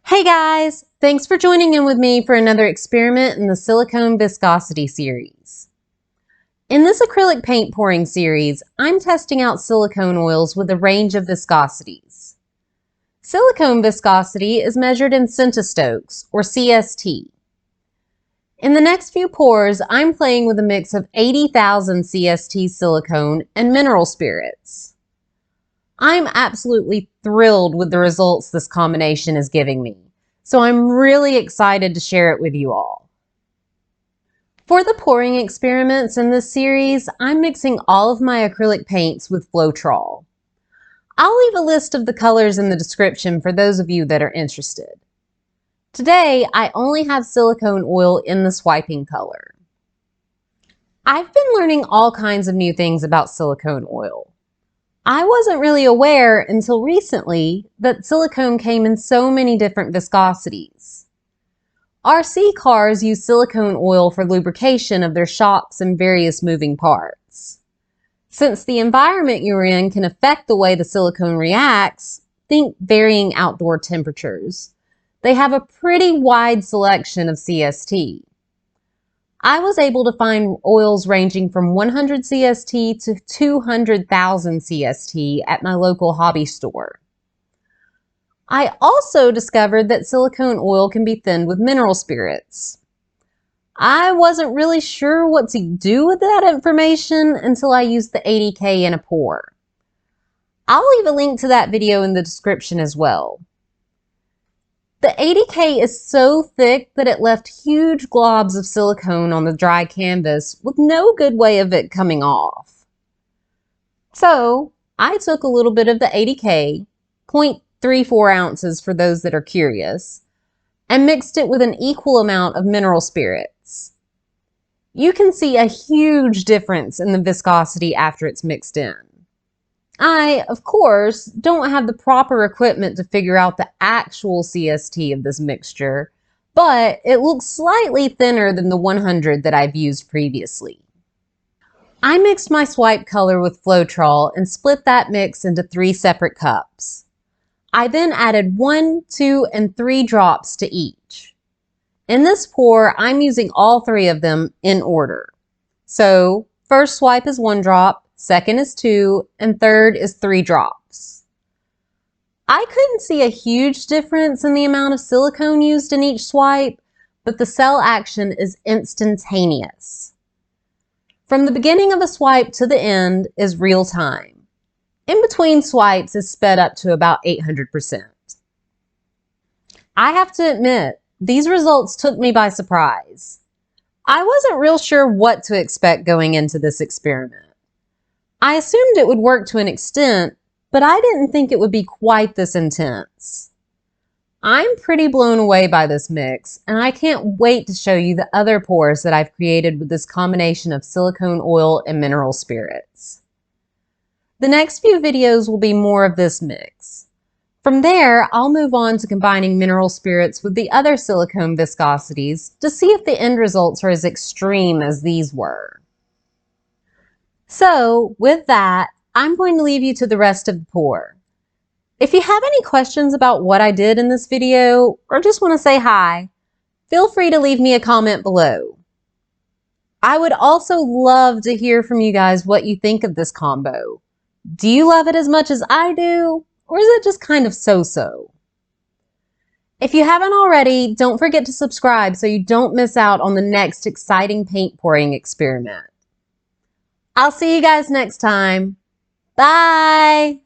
Hey guys, thanks for joining in with me for another experiment in the Silicone Viscosity Series. In this acrylic paint pouring series, I'm testing out silicone oils with a range of viscosities. Silicone viscosity is measured in centistokes, or CST. In the next few pours, I'm playing with a mix of 80,000 CST silicone and mineral spirits. I'm absolutely thrilled with the results this combination is giving me, so I'm really excited to share it with you all. For the pouring experiments in this series, I'm mixing all of my acrylic paints with Floetrol. I'll leave a list of the colors in the description for those of you that are interested. Today, I only have silicone oil in the swiping color. I've been learning all kinds of new things about silicone oil. I wasn't really aware until recently that silicone came in so many different viscosities. RC cars use silicone oil for lubrication of their shocks and various moving parts. Since the environment you're in can affect the way the silicone reacts, think varying outdoor temperatures, they have a pretty wide selection of CST. I was able to find oils ranging from 100 CST to 200,000 CST at my local hobby store. I also discovered that silicone oil can be thinned with mineral spirits. I wasn't really sure what to do with that information until I used the 80K in a pour. I'll leave a link to that video in the description as well. The 80K is so thick that it left huge globs of silicone on the dry canvas with no good way of it coming off. So I took a little bit of the 80K, 0.34 ounces for those that are curious, and mixed it with an equal amount of mineral spirits. You can see a huge difference in the viscosity after it's mixed in. I, of course, don't have the proper equipment to figure out the actual CST of this mixture, but it looks slightly thinner than the 100 that I've used previously. I mixed my swipe color with Floetrol and split that mix into 3 separate cups. I then added 1, 2, and 3 drops to each. In this pour, I'm using all 3 of them in order. So, first swipe is 1 drop, second is 2, and third is 3 drops. I couldn't see a huge difference in the amount of silicone used in each swipe, but the cell action is instantaneous. From the beginning of a swipe to the end is real time. In between swipes is sped up to about 800%. I have to admit, these results took me by surprise. I wasn't real sure what to expect going into this experiment. I assumed it would work to an extent, but I didn't think it would be quite this intense. I'm pretty blown away by this mix, and I can't wait to show you the other pours that I've created with this combination of silicone oil and mineral spirits. The next few videos will be more of this mix. From there, I'll move on to combining mineral spirits with the other silicone viscosities to see if the end results are as extreme as these were. So, with that, I'm going to leave you to the rest of the pour. If you have any questions about what I did in this video, or just want to say hi, feel free to leave me a comment below. I would also love to hear from you guys what you think of this combo. Do you love it as much as I do, or is it just kind of so-so? If you haven't already, don't forget to subscribe so you don't miss out on the next exciting paint pouring experiment. I'll see you guys next time. Bye!